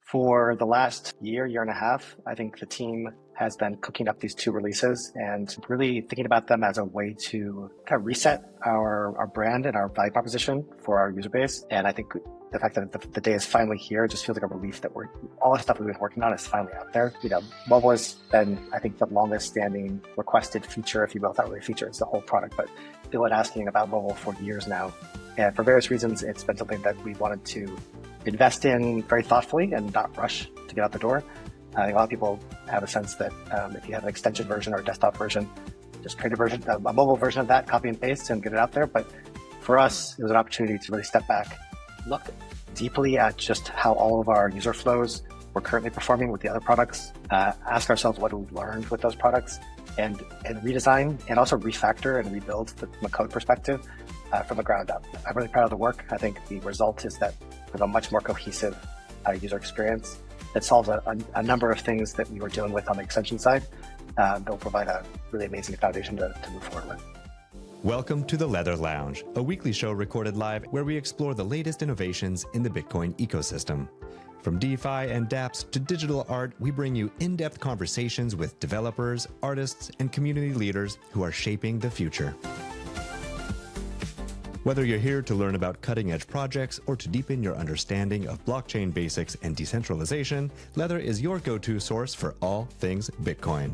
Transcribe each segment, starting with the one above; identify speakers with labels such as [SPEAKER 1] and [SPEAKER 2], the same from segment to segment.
[SPEAKER 1] For the last year and a half, I think the team has been cooking up these two releases and really thinking about them as a way to kind of reset our brand and our value proposition for our user base. And I think the fact that the day is finally here just feels like a relief that all the stuff we've been working on is finally out there. Mobile has been, I think, the longest standing requested feature, if you will. It's not really a feature, it's the whole product, but people have been asking about mobile for years now. And for various reasons, it's been something that we wanted to invest in very thoughtfully and not rush to get out the door. I think a lot of people have a sense that if you have an extension version or a desktop version, just create a mobile version of that, copy and paste and get it out there. But for us, it was an opportunity to really step back, look deeply at just how all of our user flows were currently performing with the other products, ask ourselves what we've learned with those products, and redesign and also refactor and rebuild from a code perspective from the ground up. I'm really proud of the work. I think the result is that we have a much more cohesive user experience that solves a number of things that we were dealing with on the extension side. That will provide a really amazing foundation to move forward with.
[SPEAKER 2] Welcome to the Leather Lounge, a weekly show recorded live where we explore the latest innovations in the Bitcoin ecosystem. From DeFi and Dapps to digital art, we bring you in-depth conversations with developers, artists, and community leaders who are shaping the future. Whether you're here to learn about cutting-edge projects or to deepen your understanding of blockchain basics and decentralization, Leather is your go-to source for all things Bitcoin.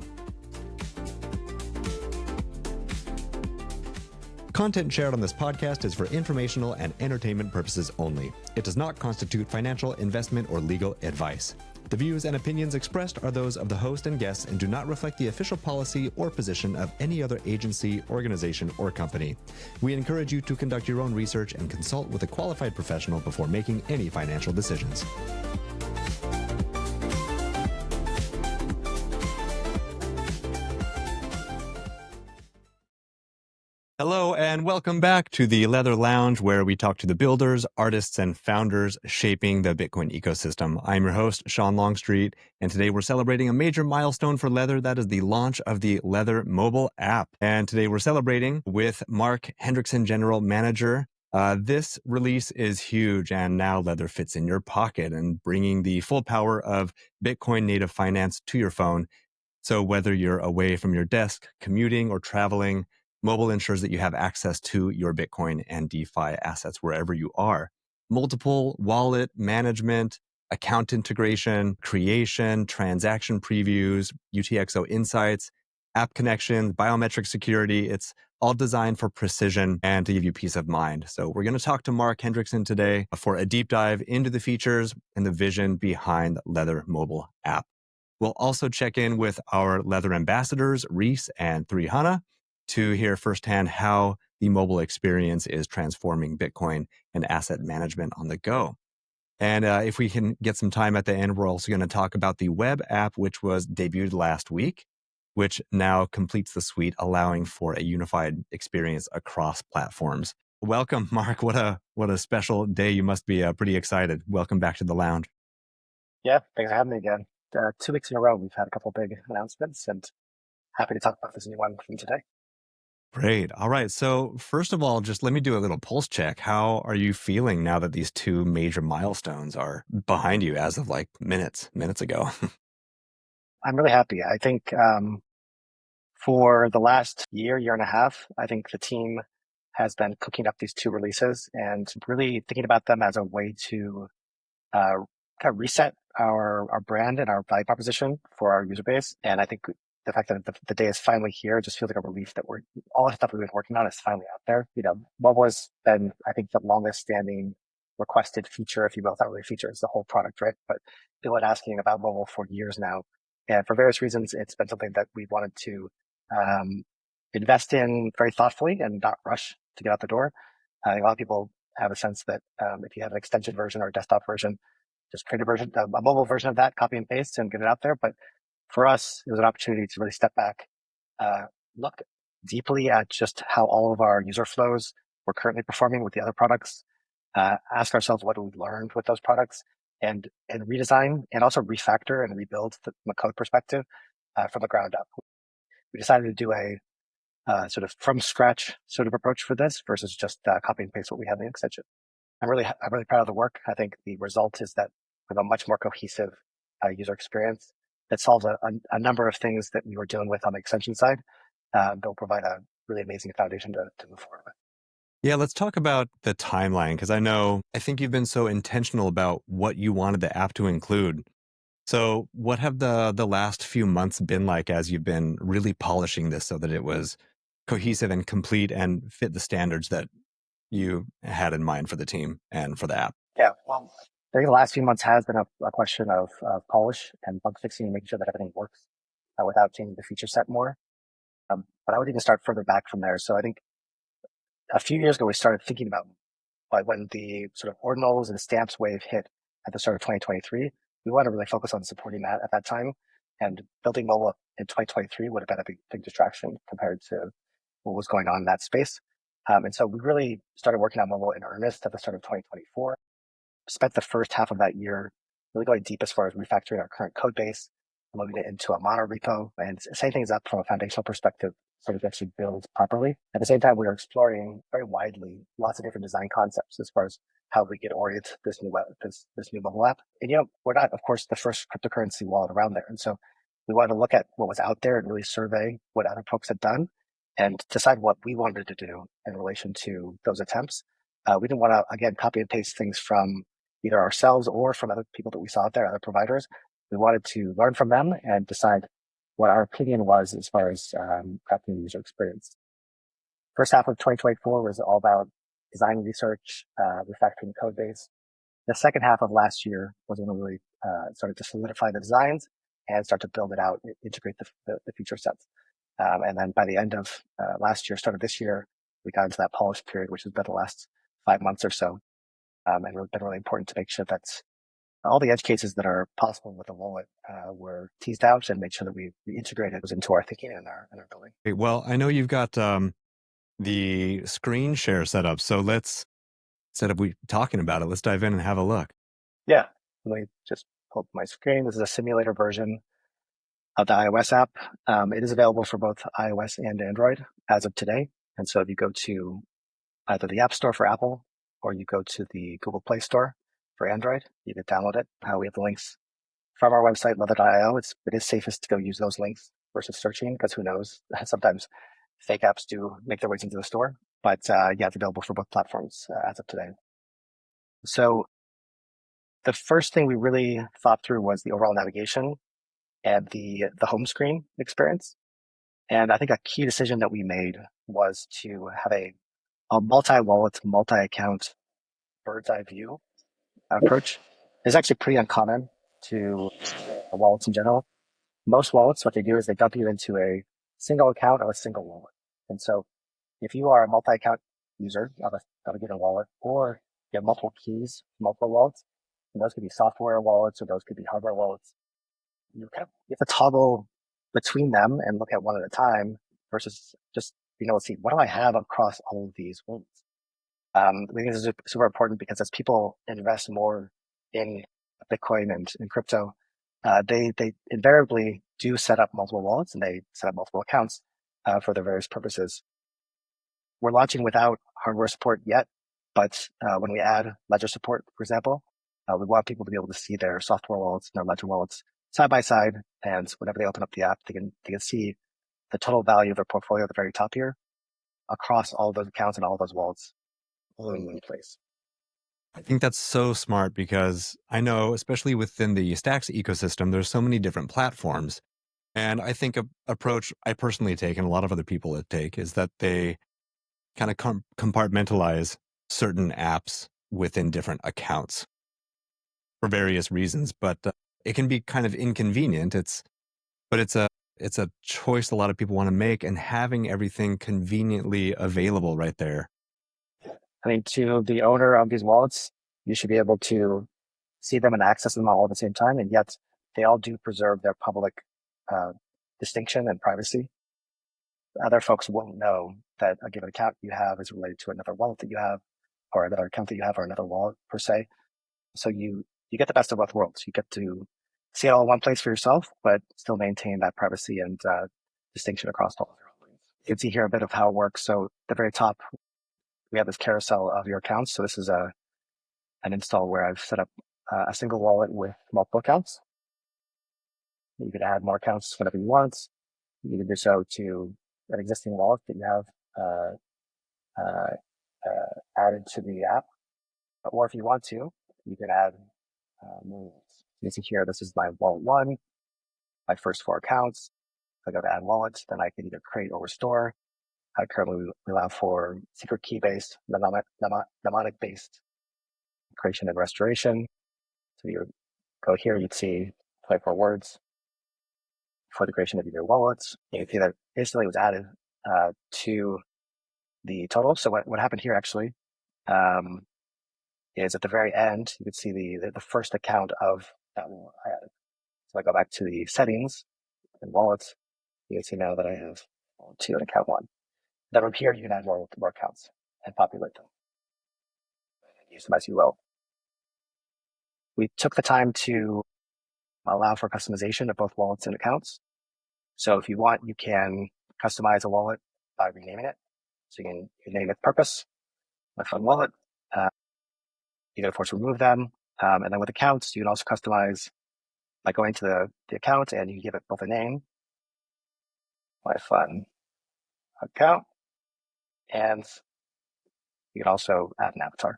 [SPEAKER 2] Content shared on this podcast is for informational and entertainment purposes only. It does not constitute financial, investment, or legal advice. The views and opinions expressed are those of the host and guests and do not reflect the official policy or position of any other agency, organization, or company. We encourage you to conduct your own research and consult with a qualified professional before making any financial decisions. Hello and welcome back to the Leather Lounge, where we talk to the builders, artists, and founders shaping the Bitcoin ecosystem. I'm your host, Sean Longstreet, and today we're celebrating a major milestone for Leather. That is the launch of the Leather mobile app. And today we're celebrating with Mark Hendrickson, General Manager. This release is huge, and now Leather fits in your pocket and bringing the full power of Bitcoin native finance to your phone. So whether you're away from your desk, commuting, or traveling, mobile ensures that you have access to your Bitcoin and DeFi assets wherever you are. Multiple wallet management, account integration, creation, transaction previews, UTXO insights, app connections, biometric security. It's all designed for precision and to give you peace of mind. So we're going to talk to Mark Hendrickson today for a deep dive into the features and the vision behind Leather mobile app. We'll also check in with our Leather Ambassadors, Reece and 3Hana, to hear firsthand how the mobile experience is transforming Bitcoin and asset management on the go. And if we can get some time at the end, we're also going to talk about the web app, which was debuted last week, which now completes the suite, allowing for a unified experience across platforms. Welcome, Mark. What a special day. You must be pretty excited. Welcome back to the lounge.
[SPEAKER 1] Yeah, thanks for having me again. 2 weeks in a row, we've had a couple of big announcements, and happy to talk about this new one from today.
[SPEAKER 2] Great. All right. So first of all, just let me do a little pulse check. How are you feeling now that these two major milestones are behind you as of like minutes ago?
[SPEAKER 1] I'm really happy. I think for the last year and a half, I think the team has been cooking up these two releases and really thinking about them as a way to kind of reset our brand and our value proposition for our user base. And I think the fact that the day is finally here just feels like a relief that all the stuff we've been working on is finally out there. Mobile has been, I think, the longest standing requested feature, if you will. It's not really a feature, it's the whole product, right? But people have been asking about mobile for years now. And for various reasons, it's been something that we wanted to invest in very thoughtfully and not rush to get out the door. I think a lot of people have a sense that if you have an extension version or a desktop version, just create a mobile version of that, copy and paste and get it out there. But for us, it was an opportunity to really step back, look deeply at just how all of our user flows were currently performing with the other products, ask ourselves what we've learned with those products, and redesign and also refactor and rebuild from a code perspective from the ground up. We decided to do a sort of from scratch sort of approach for this versus just copy and paste what we have in the extension. I'm really proud of the work. I think the result is that with a much more cohesive user experience that solves a number of things that we were dealing with on the extension side. They'll provide a really amazing foundation to move forward with.
[SPEAKER 2] Yeah, let's talk about the timeline because I think you've been so intentional about what you wanted the app to include. So, what have the last few months been like as you've been really polishing this so that it was cohesive and complete and fit the standards that you had in mind for the team and for the app?
[SPEAKER 1] Yeah, well, I think the last few months has been a question of polish and bug fixing and making sure that everything works without changing the feature set more. But I would even start further back from there. So I think a few years ago, we started thinking about when the sort of ordinals and stamps wave hit at the start of 2023, we wanted to really focus on supporting that at that time. And building mobile in 2023 would have been a big distraction compared to what was going on in that space. And so we really started working on mobile in earnest at the start of 2024. Spent the first half of that year really going deep as far as refactoring our current code base, loading it into a mono repo, and setting things up from a foundational perspective so it actually builds properly. At the same time, we are exploring very widely lots of different design concepts as far as how we could orient this new mobile app. And we're not, of course, the first cryptocurrency wallet around there, and so we wanted to look at what was out there and really survey what other folks had done and decide what we wanted to do in relation to those attempts. We didn't want to again copy and paste things from either ourselves or from other people that we saw out there, other providers. We wanted to learn from them and decide what our opinion was as far as crafting the user experience. First half of 2024 was all about design research, refactoring the code base. The second half of last year was when we really started to solidify the designs and start to build it out, integrate the feature sets. And then by the end of last year, start of this year, we got into that polish period, which has been the last 5 months or so. And it's been really important to make sure that all the edge cases that are possible with the wallet were teased out and made sure that we integrated those into our thinking and our building.
[SPEAKER 2] Okay, well, I know you've got the screen share set up, so instead of we talking about it, let's dive in and have a look.
[SPEAKER 1] Yeah, let me just pull up my screen. This is a simulator version of the iOS app. It is available for both iOS and Android as of today. And so if you go to either the App Store for Apple or you go to the Google Play Store for Android, you can download it. We have the links from our website, leather.io. It is safest to go use those links versus searching because who knows? Sometimes fake apps do make their ways into the store. But yeah, it's available for both platforms as of today. So the first thing we really thought through was the overall navigation and the home screen experience. And I think a key decision that we made was to have a multi-wallet, multi-account bird's eye view approach. It's actually pretty uncommon to wallets in general. Most wallets, what they do is they dump you into a single account of a single wallet. And so if you are a multi-account user of a given wallet, or you have multiple keys, multiple wallets, and those could be software wallets or those could be hardware wallets, you have to toggle between them and look at one at a time versus just being able to see what do I have across all of these wallets. I think this is super important because as people invest more in Bitcoin and in crypto, they invariably do set up multiple wallets and they set up multiple accounts for their various purposes. We're launching without hardware support yet, but when we add ledger support, for example, we want people to be able to see their software wallets and their ledger wallets side by side, and whenever they open up the app, they can see the total value of their portfolio at the very top here across all of those accounts and all of those wallets all in one place.
[SPEAKER 2] I think that's so smart because I know, especially within the Stacks ecosystem, there's so many different platforms. And I think a approach I personally take and a lot of other people take is that they kind of compartmentalize certain apps within different accounts for various reasons, but it can be kind of inconvenient. But it's a choice a lot of people want to make, and having everything conveniently available right there.
[SPEAKER 1] I mean, to the owner of these wallets, you should be able to see them and access them all at the same time, and yet they all do preserve their public distinction and privacy. Other folks won't know that a given account you have is related to another wallet that you have, or another account that you have, or another wallet per se. So you get the best of both worlds. You get to see it all in one place for yourself, but still maintain that privacy and distinction across all of your offerings. You can see here a bit of how it works. So at the very top, we have this carousel of your accounts. So this is an install where I've set up a single wallet with multiple accounts. You can add more accounts whenever you want. You can do so to an existing wallet that you have added to the app. Or if you want to, you can add more wallets. You can see here, this is my wallet one, my first 4 accounts. If I go to add wallets, then I can either create or restore. I currently allow for secret key-based, mnemonic-based creation and restoration. So you go here, you'd see 24 words for the creation of your wallets. You can see that instantly was added to the total. So what happened here actually is at the very end, you can see the first account of that wallet I added. So I go back to the settings and wallets. You can see now that I have wallet 2 and account 1. Then from here, you can add more accounts and populate them. Use them as you will. We took the time to allow for customization of both wallets and accounts. So if you want, you can customize a wallet by renaming it. So you can name it Purpose, my fun wallet. You can, of course, remove them. And then with accounts, you can also customize by going to the account and you give it both a name, my fun account, and you can also add an avatar.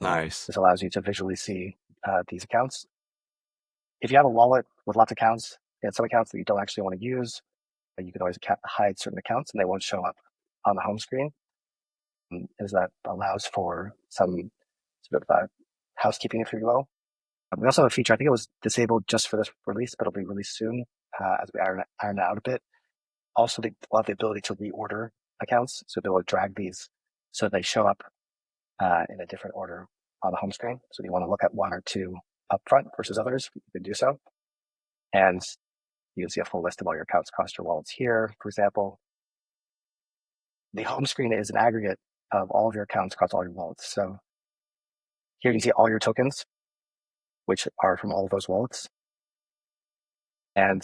[SPEAKER 2] Nice.
[SPEAKER 1] This allows you to visually see these accounts. If you have a wallet with lots of accounts and some accounts that you don't actually want to use, you can always hide certain accounts and they won't show up on the home screen. As that allows for some sort of housekeeping, if you will. We also have a feature, I think it was disabled just for this release, but it'll be released soon as we iron it out a bit. Also, we'll have the ability to reorder accounts, so they'll drag these so they show up in a different order on the home screen. So if you want to look at 1 or 2 up front versus others, you can do so. And you can see a full list of all your accounts across your wallets here, for example. The home screen is an aggregate of all of your accounts across all your wallets. So here you can see all your tokens, which are from all of those wallets. And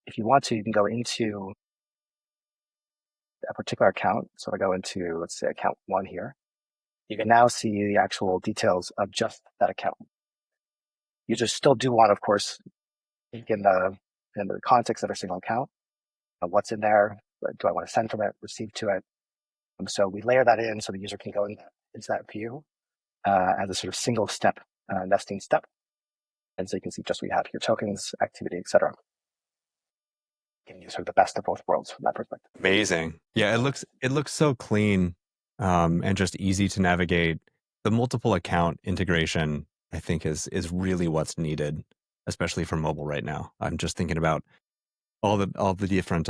[SPEAKER 1] if you want to, you can go into a particular account. So if I go into, let's say, account 1 here, you can now see the actual details of just that account. You just still do want, of course, in the context of a single account, what's in there, do I want to send from it, receive to it? So we layer that in so the user can go into that view as a sort of single step nesting step. And so you can see just what you have here, tokens, activity, etc. Giving you sort of the best of both worlds from that perspective.
[SPEAKER 2] Amazing. Yeah, it looks so clean and just easy to navigate. The multiple account integration, I think, is really what's needed, especially for mobile right now. I'm just thinking about all the different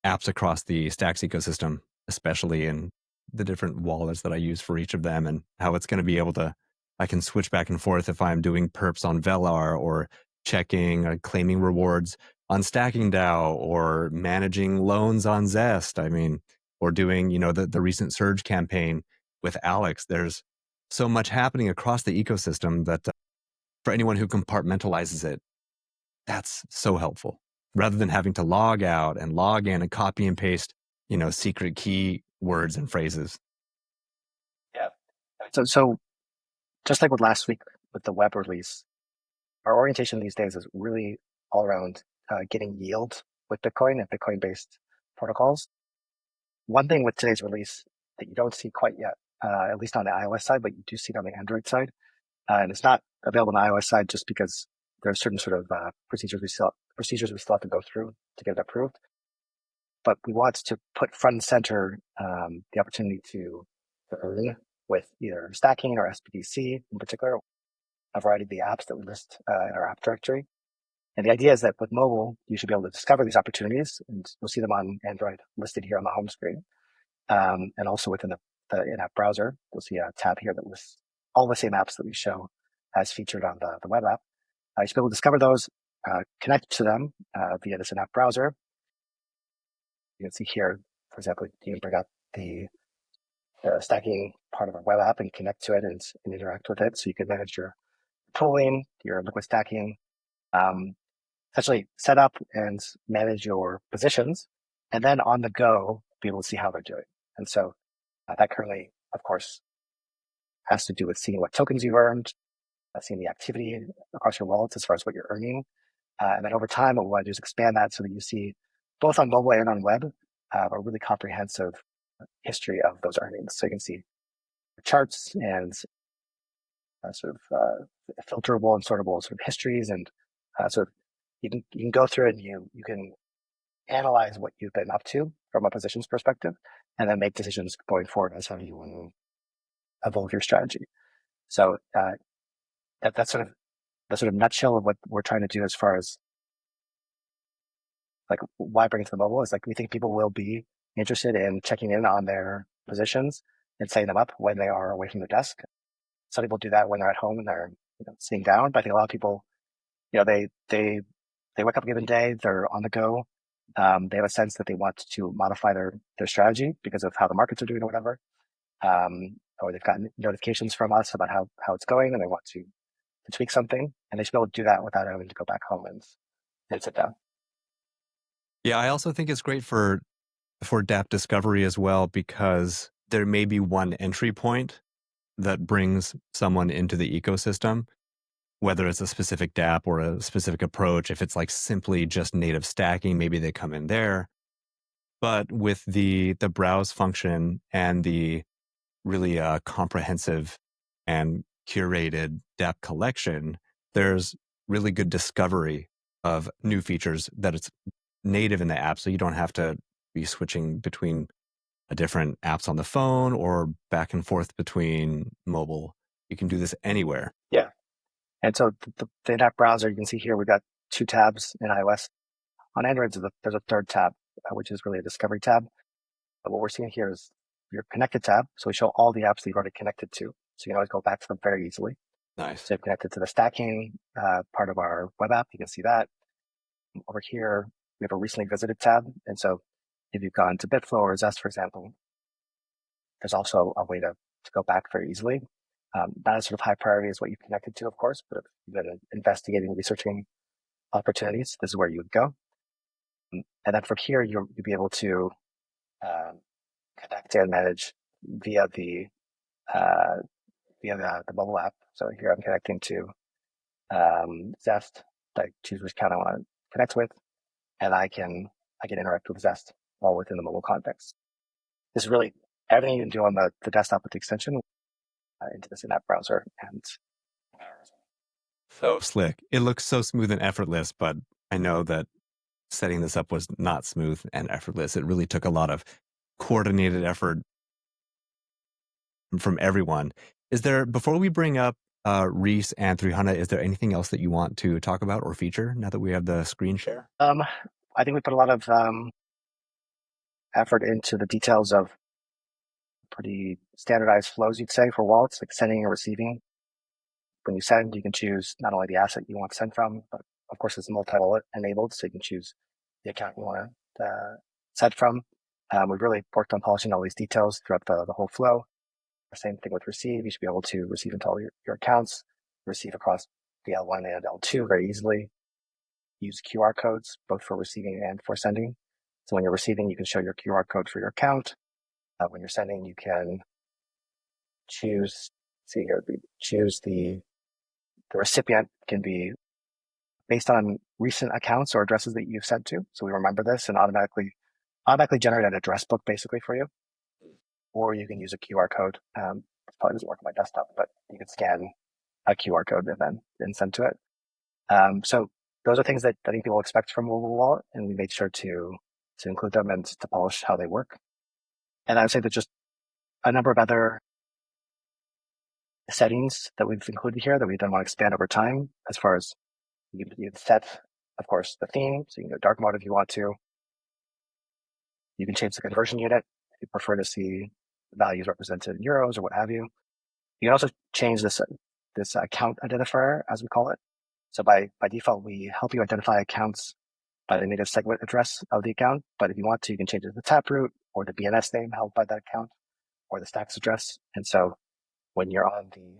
[SPEAKER 2] apps across the Stacks ecosystem, especially in the different wallets that I use for each of them, and how it's going to be able to, I can switch back and forth if I'm doing perps on Velar or checking or claiming rewards on Stacking DAO or managing loans on Zest. I mean, or doing, the recent Surge campaign with Alex. There's so much happening across the ecosystem that for anyone who compartmentalizes it, that's so helpful. Rather than having to log out and log in and copy and paste, secret key words and phrases.
[SPEAKER 1] Yeah. So just like with last week with the web release, our orientation these days is really all around getting yield with Bitcoin and Bitcoin-based protocols. One thing with today's release that you don't see quite yet, at least on the iOS side, but you do see it on the Android side, and it's not available on the iOS side just because there are certain sort of procedures we still have to go through to get it approved. But we want to put front and center the opportunity to earn with either stacking or sBTC in particular, a variety of the apps that we list in our app directory. And the idea is that with mobile, you should be able to discover these opportunities, and you'll see them on Android listed here on the home screen. And also within the in-app browser, you'll see a tab here that lists all the same apps that we show as featured on the web app. You should be able to discover those, connect to them via this in-app browser. You can see here, for example, you can bring up the stacking part of our web app and connect to it and interact with it. So you can manage your pooling, your liquid stacking, essentially set up and manage your positions, and then on the go, be able to see how they're doing. And so that currently, of course, has to do with seeing what tokens you've earned, seeing the activity across your wallets as far as what you're earning. And then over time, what we want to do is expand that so that you see both on mobile and on web a really comprehensive history of those earnings. So you can see charts and filterable and sortable sort of histories, and sort of you can go through it and you can analyze what you've been up to from a positions perspective, and then make decisions going forward as how you want to evolve your strategy. So that's sort of the sort of nutshell of what we're trying to do as far as like why bring it to the mobile is like we think people will be interested in checking in on their positions and setting them up when they are away from their desk. Some people do that when they're at home and they're sitting down, but I think a lot of people, they wake up a given day, they're on the go. They have a sense that they want to modify their strategy because of how the markets are doing or whatever. Or they've gotten notifications from us about how it's going and they want to tweak something, and they should be able to do that without having to go back home and sit down.
[SPEAKER 2] Yeah, I also think it's great for Dapp discovery as well, because there may be one entry point that brings someone into the ecosystem, whether it's a specific Dapp or a specific approach. If it's like simply just native stacking, maybe they come in there. But with the browse function and the really comprehensive and curated Dapp collection, there's really good discovery of new features that it's native in the app. So you don't have to be switching between different apps on the phone or back and forth between mobile. You can do this anywhere.
[SPEAKER 1] Yeah. And so the in-app browser, you can see here, we've got 2 tabs in iOS. On Android, there's a third tab, which is really a discovery tab. But what we're seeing here is your connected tab. So we show all the apps that you've already connected to. So you can always go back to them very easily.
[SPEAKER 2] Nice.
[SPEAKER 1] So you've connected to the stacking part of our web app. You can see that. Over here, we have a recently visited tab. And so if you've gone to Bitflow or Zest, for example, there's also a way to go back very easily. Not as sort of high priority as what you've connected to, of course, but if you've been investigating, researching opportunities, this is where you would go. And then from here, you'll be able to connect and manage via the mobile app. So here I'm connecting to Zest. I choose which account I want to connect with, and I can interact with Zest all within the mobile context. This is really everything you can do on the desktop with the extension into this in-app browser. And
[SPEAKER 2] so slick. It looks so smooth and effortless, but I know that setting this up was not smooth and effortless. It really took a lot of coordinated effort from everyone. Is there, before we bring up Reece and 300, is there anything else that you want to talk about or feature now that we have the screen share?
[SPEAKER 1] I think we put a lot of effort into the details of pretty standardized flows, you'd say, for wallets, like sending and receiving. When you send, you can choose not only the asset you want to send from, but of course it's multi-wallet enabled, so you can choose the account you want to send from. We've really worked on polishing all these details throughout the whole flow. Same thing with receive. You should be able to receive into all your accounts, receive across the L1 and L2 very easily. Use QR codes both for receiving and for sending. So when you're receiving, you can show your QR code for your account. When you're sending, you can choose. See here, choose the recipient can be based on recent accounts or addresses that you've sent to. So we remember this and automatically generate an address book basically for you. Or you can use a QR code. It probably doesn't work on my desktop, but you can scan a QR code and then send to it. So those are things that I think people expect from a mobile wallet, and we made sure to include them and to polish how they work. And I would say that just a number of other settings that we've included here that we then want to expand over time, as far as you can set, of course, the theme. So you can go dark mode if you want to. You can change the conversion unit if you prefer to see values represented in euros or what have you. You can also change this account identifier, as we call it. So by default, we help you identify accounts by the native segment address of the account. But if you want to, you can change it to the taproot or the BNS name held by that account or the stacks address. And so when you're on the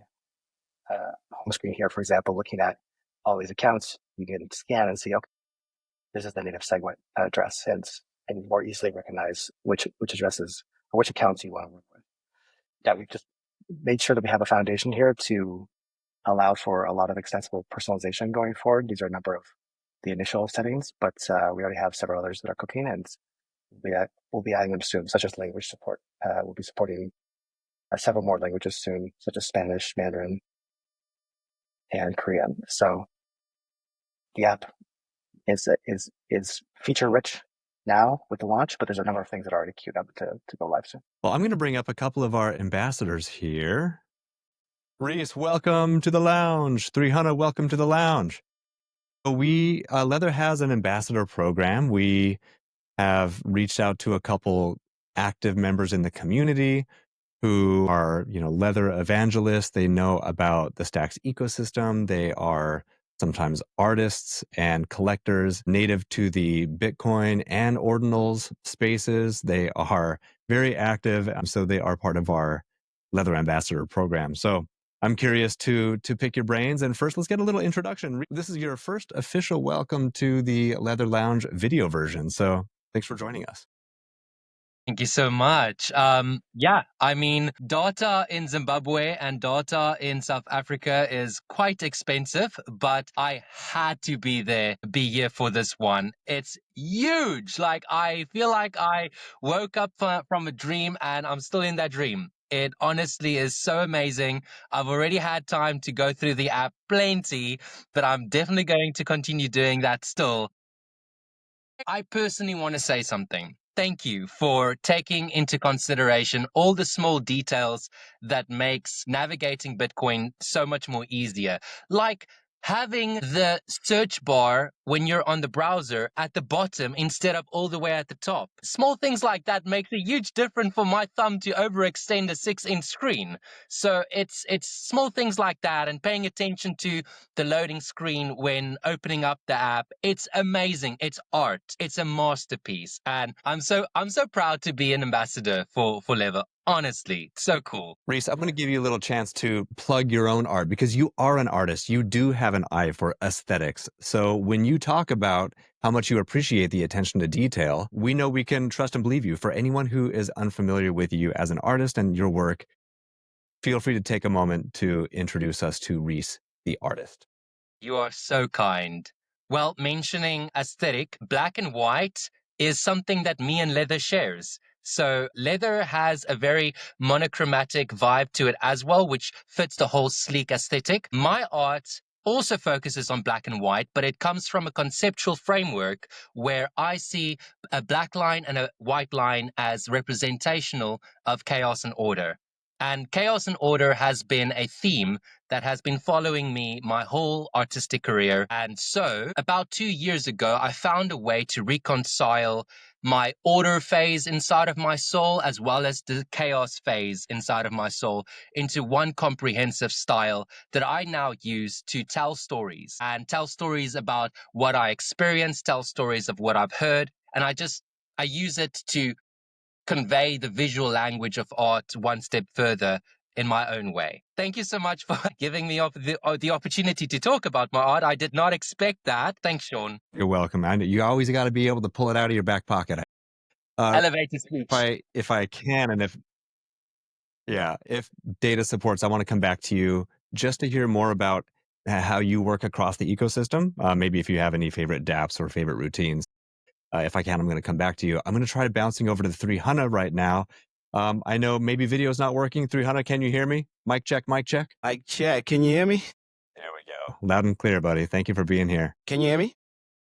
[SPEAKER 1] home screen here, for example, looking at all these accounts, you can scan and see, okay, this is the native segment address, and more easily recognize which addresses or which accounts you want to work with. Yeah, we've just made sure that we have a foundation here to allow for a lot of extensible personalization going forward. These are a number of the initial settings, but we already have several others that are cooking, and we'll be adding them soon, such as language support. We'll be supporting several more languages soon, such as Spanish, Mandarin, and Korean. So the app is feature rich now with the launch, but there's a number of things that are already queued up to go live soon.
[SPEAKER 2] Well, I'm going to bring up a couple of our ambassadors here. Reece, welcome to the lounge. 300, welcome to the lounge. So Leather has an ambassador program. We have reached out to a couple active members in the community who are, Leather evangelists. They know about the Stacks ecosystem. They are sometimes artists and collectors native to the Bitcoin and ordinals spaces. They are very active, so they are part of our Leather Ambassador program. So I'm curious to pick your brains. And first, let's get a little introduction. This is your first official welcome to the Leather Lounge video version. So thanks for joining us.
[SPEAKER 3] Thank you so much. Yeah, I mean, data in Zimbabwe and data in South Africa is quite expensive, but I had to be here for this one. It's huge. Like, I feel like I woke up from a dream and I'm still in that dream. It honestly is so amazing. I've already had time to go through the app plenty, but I'm definitely going to continue doing that still. I personally want to say something. Thank you for taking into consideration all the small details that makes navigating Bitcoin so much more easier. Like having the search bar when you're on the browser at the bottom instead of all the way at the top. Small things like that makes a huge difference for my thumb to overextend a 6-inch screen. So it's small things like that and paying attention to the loading screen when opening up the app. It's amazing. It's art. It's a masterpiece. And I'm so proud to be an ambassador for Leather. Honestly, so cool.
[SPEAKER 2] Reece, I'm going to give you a little chance to plug your own art because you are an artist. You do have an eye for aesthetics. So when you talk about how much you appreciate the attention to detail, we know we can trust and believe you. For anyone who is unfamiliar with you as an artist and your work, feel free to take a moment to introduce us to Reece, the artist.
[SPEAKER 3] You are so kind. Well, mentioning aesthetic, black and white is something that me and Leather shares. So Leather has a very monochromatic vibe to it as well, which fits the whole sleek aesthetic. My art also focuses on black and white, but it comes from a conceptual framework where I see a black line and a white line as representational of chaos and order. And chaos and order has been a theme that has been following me my whole artistic career. And so, about 2 years ago, I found a way to reconcile my order phase inside of my soul as well as the chaos phase inside of my soul into one comprehensive style that I now use to tell stories and tell stories about what I experienced, tell stories of what I've heard. And I use it to convey the visual language of art one step further in my own way. Thank you so much for giving me the opportunity to talk about my art. I did not expect that. Thanks, Sean.
[SPEAKER 2] You're welcome. I know you always got to be able to pull it out of your back pocket.
[SPEAKER 3] Elevator speech.
[SPEAKER 2] If I can, and if data supports, I want to come back to you just to hear more about how you work across the ecosystem. Maybe if you have any favorite dApps or favorite routines. If I can, I'm going to come back to you. I'm going to try bouncing over to the 300 right now. I know maybe video's not working. 300, can you hear me? Mic check, mic check.
[SPEAKER 4] Mic check. Can you hear me?
[SPEAKER 2] There we go. Loud and clear, buddy. Thank you for being here.
[SPEAKER 4] Can you hear me?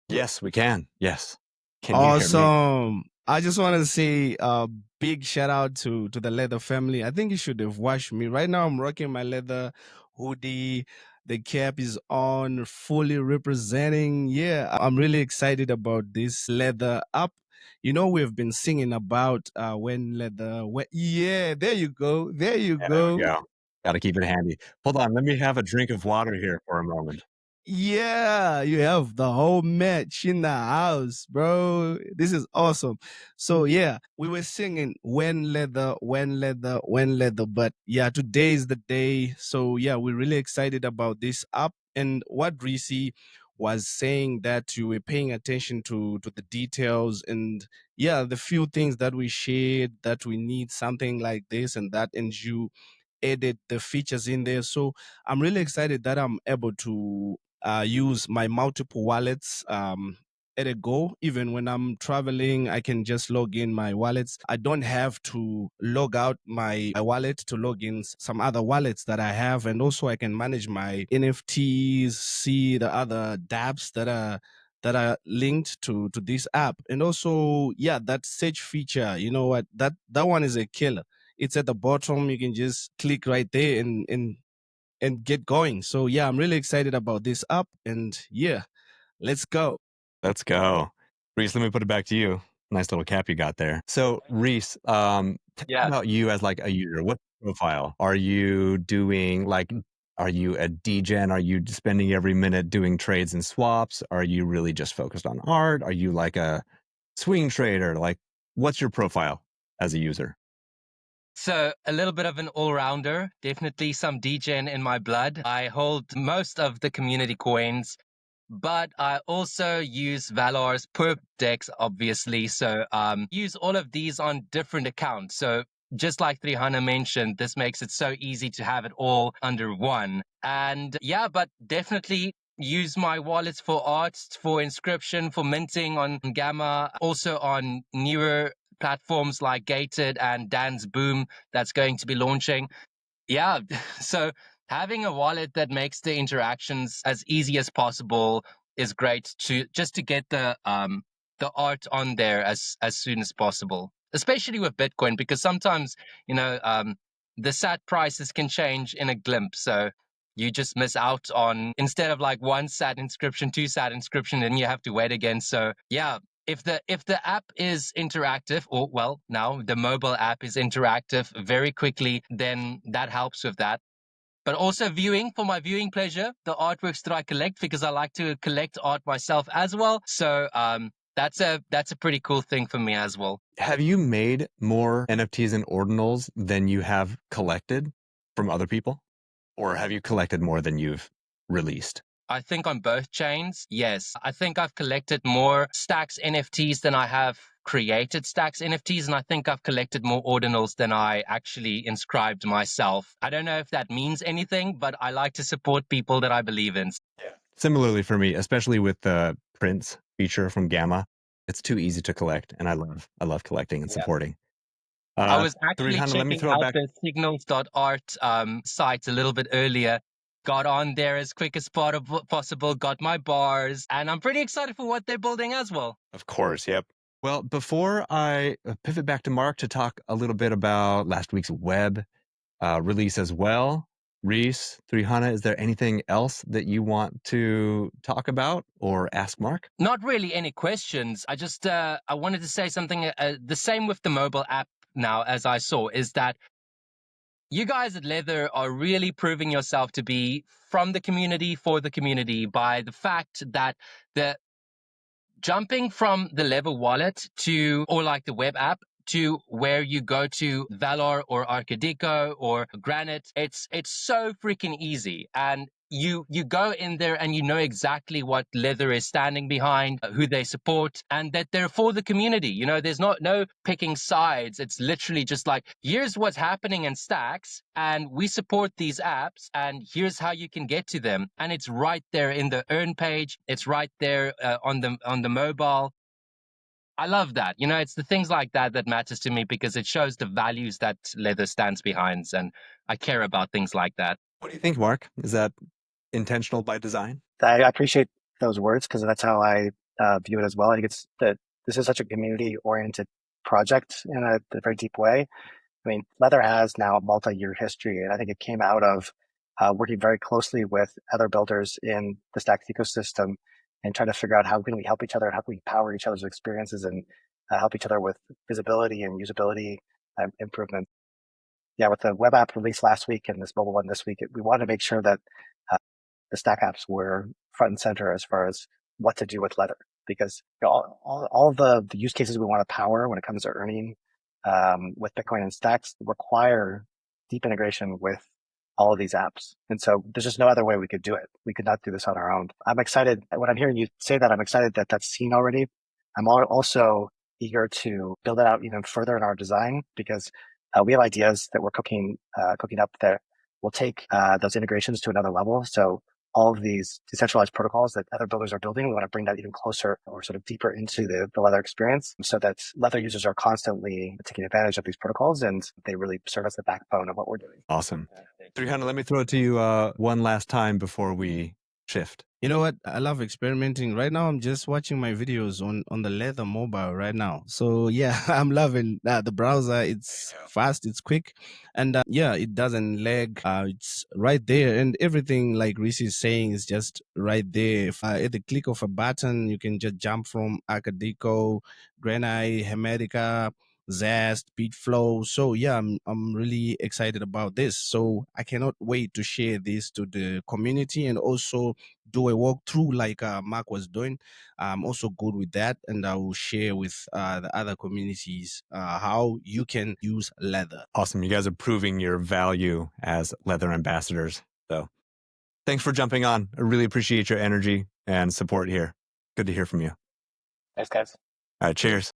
[SPEAKER 2] Yes, we can. Yes. Can you hear me?
[SPEAKER 4] Awesome. I just want to say a big shout out to the Leather family. I think you should have watched me. Right now, I'm rocking my leather hoodie. The cap is on, fully representing. Yeah, I'm really excited about this leather app. You know, we've been singing about yeah, there you go. There you
[SPEAKER 2] Yeah,
[SPEAKER 4] go.
[SPEAKER 2] there we go. Got to keep it handy. Hold on. Let me have a drink of water here for a moment.
[SPEAKER 4] Yeah, you have the whole match in the house, bro. This is awesome. So yeah, we were singing when leather, when leather, when leather. But yeah, today is the day. So yeah, we're really excited about this app. And what Reece was saying, that you were paying attention to the details, and yeah, the few things that we shared, that we need something like this and that, and you edit the features in there. So I'm really excited that I'm able to use my multiple wallets at a go. Even when I'm traveling, I can just log in my wallets. I don't have to log out my wallet to log in some other wallets that I have. And also I can manage my NFTs, see the other dApps that are linked to this app. And also, yeah, that search feature, you know what, that one is a killer. It's at the bottom. You can just click right there and get going. So yeah, I'm really excited about this app, and yeah, let's go.
[SPEAKER 2] Let's go. Reece, let me put it back to you. Nice little cap you got there. So Reece, tell me about you as like a user. What's your profile? Are you doing like, are you a degen? Are you spending every minute doing trades and swaps? Are you really just focused on art? Are you like a swing trader? Like, what's your profile as a user?
[SPEAKER 3] So a little bit of an all-rounder, definitely some degen in my blood. I hold most of the community coins, but I also use Valor's perp decks, obviously. So use all of these on different accounts. So just like Trihana mentioned, this makes it so easy to have it all under one. And yeah, but definitely use my wallets for art, for inscription, for minting on Gamma, also on newer platforms like Gated and Dan's Boom that's going to be launching. Yeah, so having a wallet that makes the interactions as easy as possible is great to just to get the art on there as soon as possible, especially with Bitcoin, because sometimes the SAT prices can change in a glimpse. So you just miss out on, instead of like one SAT inscription, two SAT inscription, and you have to wait again. So yeah, if the app is interactive, or well, now the mobile app is interactive very quickly, then that helps with that. But also viewing, for my viewing pleasure, the artworks that I collect, because I like to collect art myself as well. So that's a pretty cool thing for me as well.
[SPEAKER 2] Have you made more NFTs and ordinals than you have collected from other people? Or have you collected more than you've released?
[SPEAKER 3] I think on both chains, yes. I think I've collected more Stacks NFTs than I have created Stacks NFTs, and I think I've collected more ordinals than I actually inscribed myself. I don't know if that means anything, but I like to support people that I believe in.
[SPEAKER 2] Yeah. Similarly for me, especially with the prints feature from Gamma, it's too easy to collect, and I love collecting and supporting.
[SPEAKER 3] I was actually
[SPEAKER 2] Trihana, let me
[SPEAKER 3] checking
[SPEAKER 2] throw it
[SPEAKER 3] out
[SPEAKER 2] back.
[SPEAKER 3] the signals.art site a little bit earlier. Got on there as quick as possible, got my bars, and I'm pretty excited for what they're building as well.
[SPEAKER 2] Of course, yep. Well, before I pivot back to Mark to talk a little bit about last week's web release as well, Reece, Trihana, is there anything else that you want to talk about or ask Mark?
[SPEAKER 3] Not really any questions. I just I wanted to say something. The same with the mobile app now, as I saw, is that you guys at Leather are really proving yourself to be from the community for the community by the fact that the jumping from the Leather wallet to, or like the web app, to where you go to Valor or Arcadico or Granite, it's so freaking easy. And you go in there and you know exactly what Leather is standing behind, who they support, and that they're for the community. You know, there's no picking sides. It's literally just like, here's what's happening in Stacks, and we support these apps, and here's how you can get to them. And it's right there in the earn page. It's right there on the mobile. I love that. You know, it's the things like that that matters to me, because it shows the values that Leather stands behind, and I care about things like that.
[SPEAKER 2] What do you think, Mark? Is that intentional by design?
[SPEAKER 1] I appreciate those words because that's how I view it as well. I think it's that this is such a community-oriented project in a very deep way. I mean, Leather has now a multi-year history, and I think it came out of working very closely with other builders in the Stacks ecosystem and trying to figure out how can we help each other and how can we power each other's experiences and help each other with visibility and usability improvement. Yeah, with the web app release last week and this mobile one this week, we wanted to make sure that the Stack apps were front and center as far as what to do with Leather, because all the use cases we want to power when it comes to earning with Bitcoin and Stacks require deep integration with all of these apps. And so there's just no other way we could do it. We could not do this on our own. I'm excited when I'm hearing you say that. I'm excited that that's seen already. I'm also eager to build it out even further in our design, because We have ideas that we're cooking up that will take those integrations to another level. So all of these decentralized protocols that other builders are building, we want to bring that even closer or sort of deeper into the Leather experience so that Leather users are constantly taking advantage of these protocols and they really serve as the backbone of what we're doing.
[SPEAKER 2] Awesome. 300, let me throw it to you one last time before we shift.
[SPEAKER 4] You know what? I love experimenting. Right now, I'm just watching my videos on the Leather mobile right now. So yeah, I'm loving the browser. It's fast, it's quick, and yeah, it doesn't lag. It's right there, and everything like Reece is saying is just right there. If, at the click of a button, you can just jump from Acadico, Granite, Hermetica, Zest, Beat Flow. So yeah, I'm really excited about this. So I cannot wait to share this to the community and also do a walkthrough like Mark was doing. I'm also good with that, and I will share with the other communities how you can use Leather.
[SPEAKER 2] Awesome. You guys are proving your value as Leather ambassadors. So thanks for jumping on. I really appreciate your energy and support here. Good to hear from you.
[SPEAKER 1] Thanks, guys.
[SPEAKER 2] All right, cheers.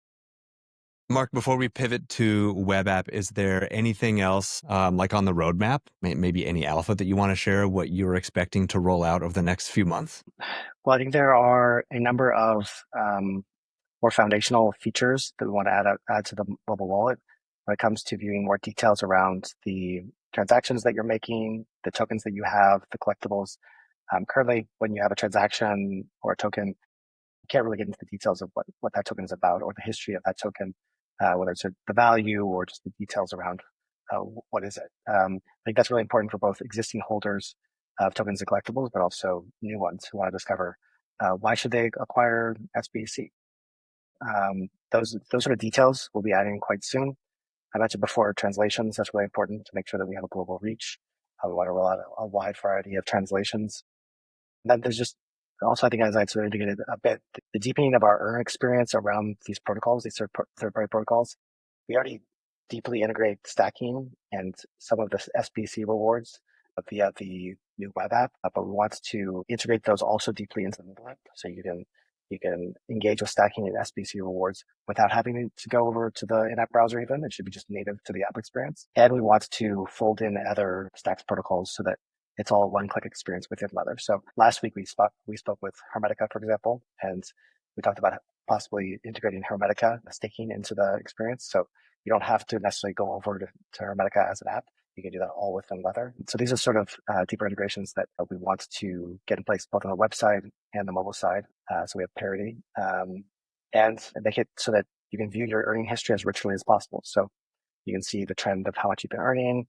[SPEAKER 2] Mark, before we pivot to web app, is there anything else like on the roadmap, maybe any alpha that you want to share, what you're expecting to roll out over the next few months?
[SPEAKER 1] Well, I think there are a number of more foundational features that we want to add to the mobile wallet when it comes to viewing more details around the transactions that you're making, the tokens that you have, the collectibles. Currently, when you have a transaction or a token, you can't really get into the details of what that token is about or the history of that token, whether it's the value or just the details around what is it. I think that's really important for both existing holders of tokens and collectibles, but also new ones who want to discover why should they acquire sBTC. Those sort of details we'll be adding quite soon. I mentioned before translations. That's really important to make sure that we have a global reach. We want to roll out a wide variety of translations. And then there's just also, I think, as I sort of indicated a bit, the deepening of our earn experience around these protocols, these third-party protocols. We already deeply integrate stacking and some of the sBTC rewards via the new web app, but we want to integrate those also deeply into the mobile app, so you can engage with stacking and sBTC rewards without having to go over to the in-app browser even. It should be just native to the app experience. And we want to fold in other stacks protocols so that it's all a one-click experience within Leather. So last week we spoke with Hermetica, for example, and we talked about possibly integrating Hermetica staking into the experience. So you don't have to necessarily go over to Hermetica as an app. You can do that all within Leather. So these are sort of deeper integrations that we want to get in place both on the website and the mobile side. So we have parity and make it so that you can view your earning history as richly as possible. So you can see the trend of how much you've been earning.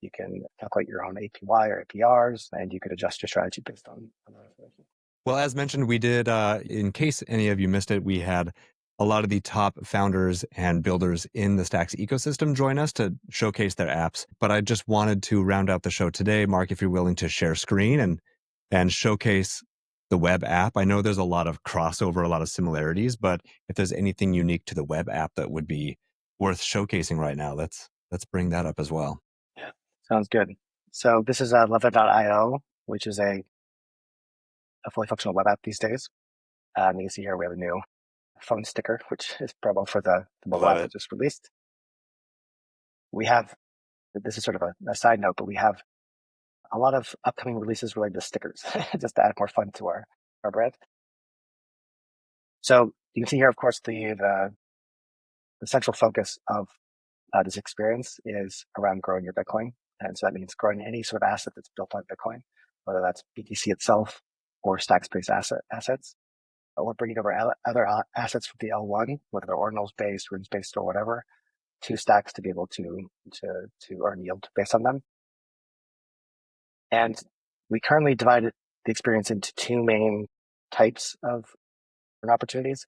[SPEAKER 1] You can calculate your own APY or APRs, and you could adjust your strategy based on that information.
[SPEAKER 2] Well, as mentioned, we did, in case any of you missed it, we had a lot of the top founders and builders in the Stacks ecosystem join us to showcase their apps. But I just wanted to round out the show today. Mark, if you're willing to share screen and showcase the web app. I know there's a lot of crossover, a lot of similarities, but if there's anything unique to the web app that would be worth showcasing right now, let's bring that up as well.
[SPEAKER 1] Yeah, sounds good. So this is Leather.io, which is a fully functional web app these days. You can see here we have a new phone sticker, which is promo for the mobile app that just released. We have, this is sort of a side note, but we have a lot of upcoming releases related to stickers, just to add more fun to our brand. So you can see here, of course, the central focus of this experience is around growing your Bitcoin. And so that means growing any sort of asset that's built on Bitcoin, whether that's BTC itself or Stacks-based assets. We're bringing over other assets from the L1, whether they're ordinals-based, runes-based, or whatever, to Stacks to be able to earn yield based on them. And we currently divided the experience into two main types of opportunities.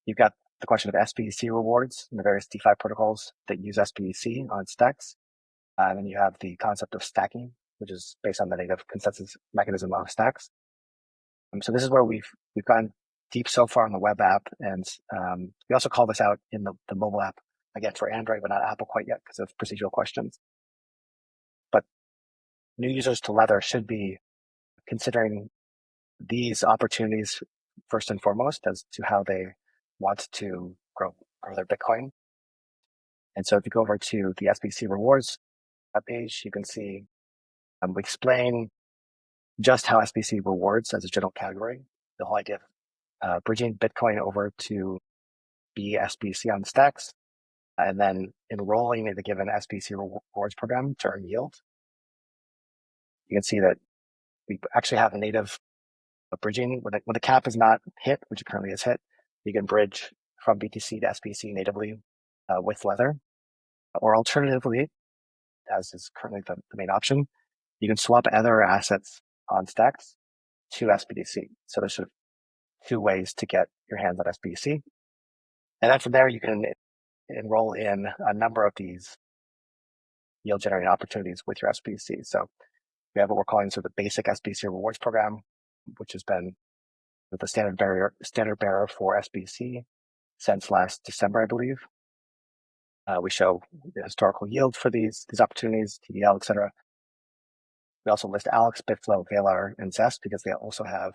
[SPEAKER 1] You've got the question of sBTC rewards and the various DeFi protocols that use sBTC on Stacks. And then you have the concept of stacking, which is based on the native consensus mechanism of Stacks. So this is where we've gone deep so far on the web app. And we also call this out in the mobile app, again, for Android, but not Apple quite yet because of procedural questions. But new users to Leather should be considering these opportunities first and foremost as to how they want to grow their Bitcoin. And so if you go over to the sBTC rewards page, you can see we explain just how sBTC rewards as a general category, the whole idea of bridging Bitcoin over to be sBTC on the stacks, and then enrolling in the given sBTC rewards program to earn yield. You can see that we actually have a native bridging. When the cap is not hit, which it currently is hit, you can bridge from BTC to sBTC natively with Leather. Or alternatively, as is currently the main option, you can swap other assets on stacks to sBTC. So there's sort of two ways to get your hands on sBTC. And then from there, you can enroll in a number of these yield generating opportunities with your sBTC. So we have what we're calling sort of the basic sBTC rewards program, which has been the standard bearer for sBTC since last December, I believe. We show the historical yield for these opportunities, TDL, etc. We also list Alex, Bitflow, Valar, and Zest because they also have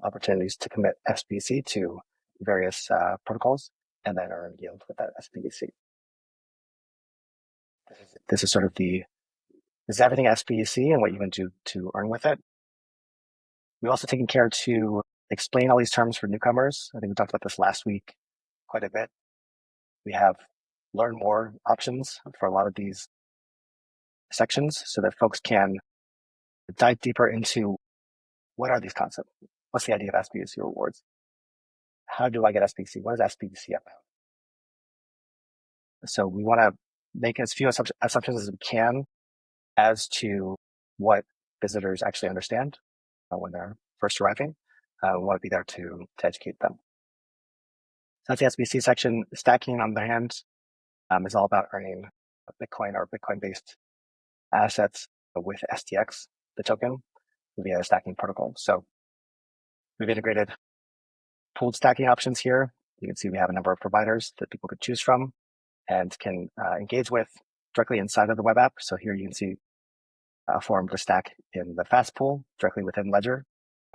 [SPEAKER 1] opportunities to commit sBTC to various protocols and then earn yield with that sBTC. This is sort of this is everything sBTC and what you can do to earn with it. We've also taken care to explain all these terms for newcomers. I think we talked about this last week quite a bit. We have learn more options for a lot of these sections so that folks can dive deeper into what are these concepts? What's the idea of sBTC rewards? How do I get sBTC? What is sBTC about? So we want to make as few assumptions as we can as to what visitors actually understand when they're first arriving. We want to be there to educate them. So that's the sBTC section. Stacking, on the other hand, is all about earning Bitcoin or Bitcoin-based assets with STX, the token, via a stacking protocol. So we've integrated pooled stacking options here. You can see we have a number of providers that people could choose from and can engage with directly inside of the web app. So here you can see a form to stack in the fast pool directly within Ledger,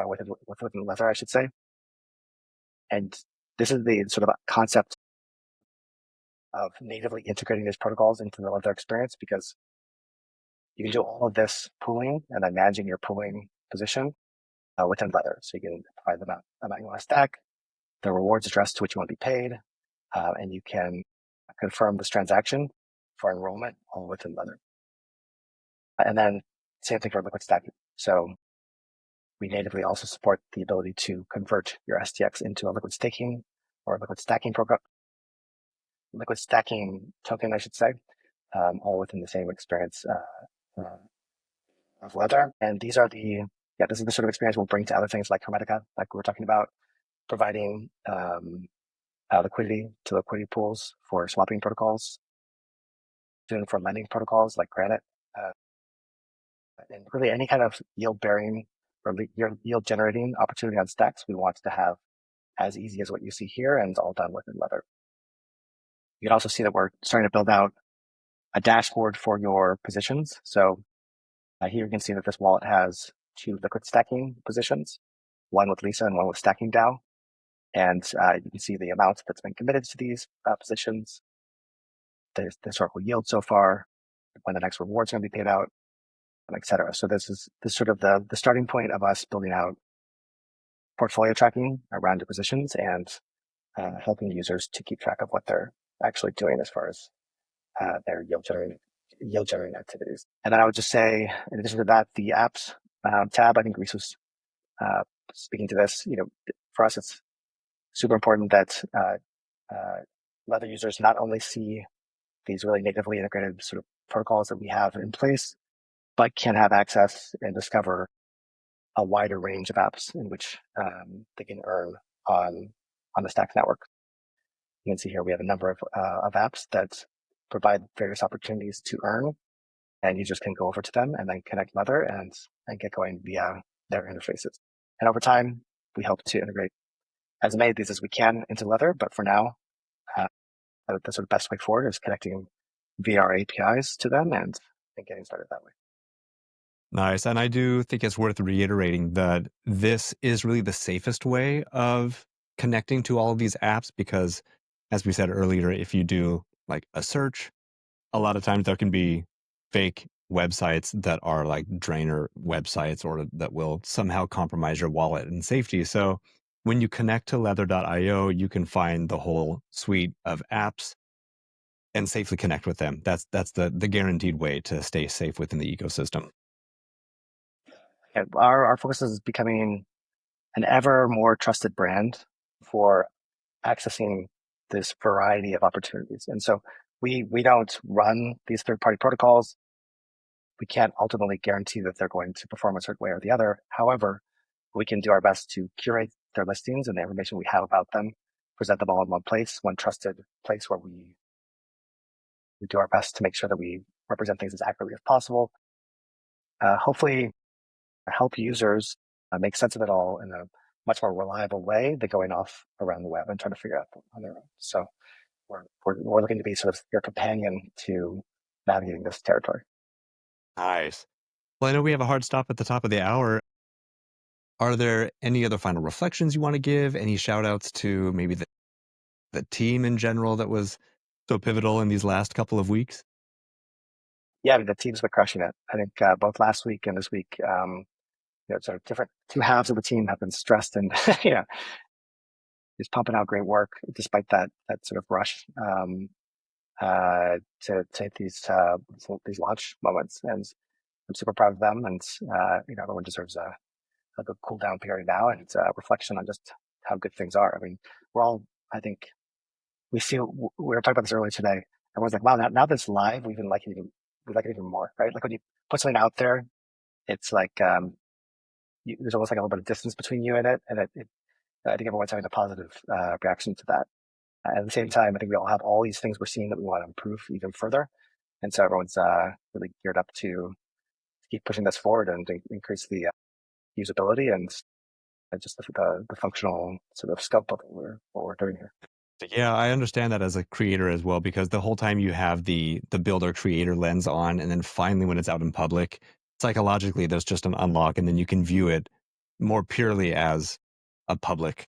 [SPEAKER 1] within Leather, I should say. And this is the sort of concept of natively integrating these protocols into the Leather experience, because you can do all of this pooling and then managing your pooling position within Leather. So you can provide the amount you want to stack, the rewards addressed to which you want to be paid, and you can confirm this transaction for enrollment all within Leather. And then same thing for liquid stacking. So we natively also support the ability to convert your STX into a liquid staking or liquid stacking program, liquid stacking token, I should say, all within the same experience of Leather. And this is the sort of experience we'll bring to other things like Hermetica, like we were talking about, providing liquidity to liquidity pools for swapping protocols, doing for lending protocols like Granite, and really any kind of yield bearing or yield generating opportunity on stacks we want to have as easy as what you see here, and all done within Leather. You can also see that we're starting to build out a dashboard for your positions. So here you can see that this wallet has 2 liquid stacking positions, one with Lisa and one with Stacking DAO. And you can see the amount that's been committed to these positions, the historical yield so far, when the next reward's going to be paid out, et cetera. So this is sort of the starting point of us building out portfolio tracking around your positions and helping users to keep track of what they're actually doing as far as their yield generating activities. And then I would just say, in addition to that, the apps tab, I think Reece was speaking to this. For us, it's super important that Leather users not only see these really natively integrated sort of protocols that we have in place, but can have access and discover a wider range of apps in which they can earn on the Stacks network. You can see here we have a number of apps that provide various opportunities to earn, and users can go over to them and then connect Leather and get going via their interfaces. And over time, we hope to integrate as many of these as we can into Leather, but for now, the sort of best way forward is connecting via our APIs to them and getting started that way.
[SPEAKER 2] Nice. And I do think it's worth reiterating that this is really the safest way of connecting to all of these apps, because as we said earlier, if you do like a search. A lot of times there can be fake websites that are like drainer websites or that will somehow compromise your wallet and safety. So when you connect to leather.io, you can find the whole suite of apps and safely connect with them. That's the guaranteed way to stay safe within the ecosystem.
[SPEAKER 1] Yeah, our focus is becoming an ever more trusted brand for accessing this variety of opportunities. And so we don't run these third-party protocols. We can't ultimately guarantee that they're going to perform a certain way or the other. However, we can do our best to curate their listings and the information we have about them, present them all in one place, one trusted place where we do our best to make sure that we represent things as accurately as possible. Hopefully help users make sense of it all in a much more reliable way than going off around the web and trying to figure it out on their own. So we're looking to be sort of your companion to navigating this territory.
[SPEAKER 2] Nice. Well, I know we have a hard stop at the top of the hour. Are there any other final reflections you want to give? Any shout outs to maybe the team in general that was so pivotal in these last couple of weeks?
[SPEAKER 1] Yeah, I mean, the team's been crushing it. I think both last week and this week, sort of different two halves of the team have been stressed and just pumping out great work despite that sort of rush to take these launch moments. And I'm super proud of them. And everyone deserves a good cool down period now and reflection on just how good things are. I mean, I think we were talking about this earlier today. Everyone's like, wow, now that it's live, we like it even more, right? Like when you put something out there, it's like there's almost like a little bit of distance between you and it, and I think everyone's having a positive reaction to that. At the same time, I think we all have all these things we're seeing that we want to improve even further, and so everyone's really geared up to keep pushing this forward and to increase the usability and just the functional sort of scope of what we're doing here.
[SPEAKER 2] Yeah, I understand that as a creator as well, because the whole time you have the builder creator lens on, and then finally when it's out in public, psychologically there's just an unlock, and then you can view it more purely as a public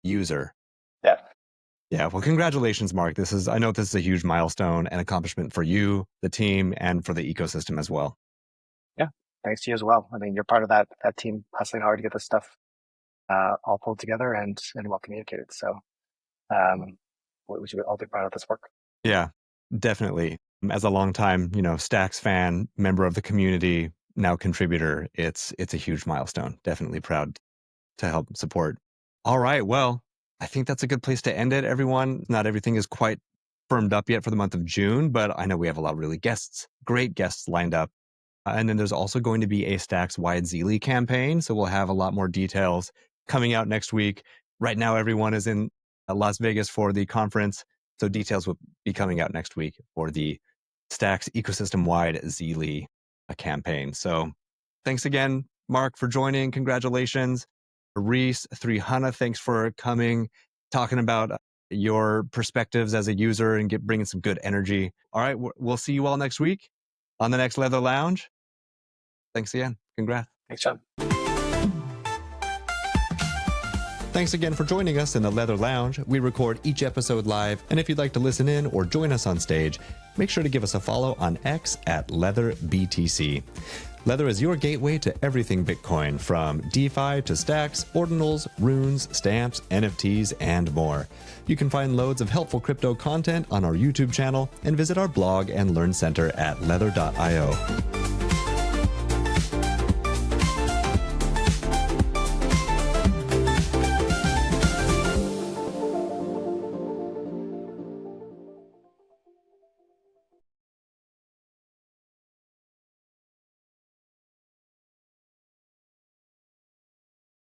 [SPEAKER 2] user.
[SPEAKER 1] Yeah.
[SPEAKER 2] Yeah. Well, congratulations, Mark. I know this is a huge milestone and accomplishment for you, the team, and for the ecosystem as well.
[SPEAKER 1] Yeah. Thanks to you as well. I mean, you're part of that team hustling hard to get this stuff all pulled together and well communicated. So we should all be proud of this work.
[SPEAKER 2] Yeah, definitely. As a longtime, Stacks fan, member of the community, now contributor, it's a huge milestone. Definitely proud to help support. All right, well, I think that's a good place to end it, everyone. Not everything is quite firmed up yet for the month of June, but I know we have a lot of great guests lined up. And then there's also going to be a Stacks-wide Zeely campaign, so we'll have a lot more details coming out next week. Right now, everyone is in Las Vegas for the conference, so details will be coming out next week for the Stacks ecosystem-wide Zeely campaign. So thanks again, Mark, for joining. Congratulations. Reece, 300, thanks for coming, talking about your perspectives as a user and bringing some good energy. All right, we'll see you all next week on the next Leather Lounge. Thanks again. Congrats.
[SPEAKER 1] Thanks, John.
[SPEAKER 2] Thanks again for joining us in the Leather Lounge. We record each episode live, and if you'd like to listen in or join us on stage, make sure to give us a follow on X at LeatherBTC. Leather is your gateway to everything Bitcoin, from DeFi to stacks, ordinals, runes, stamps, NFTs, and more. You can find loads of helpful crypto content on our YouTube channel and visit our blog and learn center at leather.io.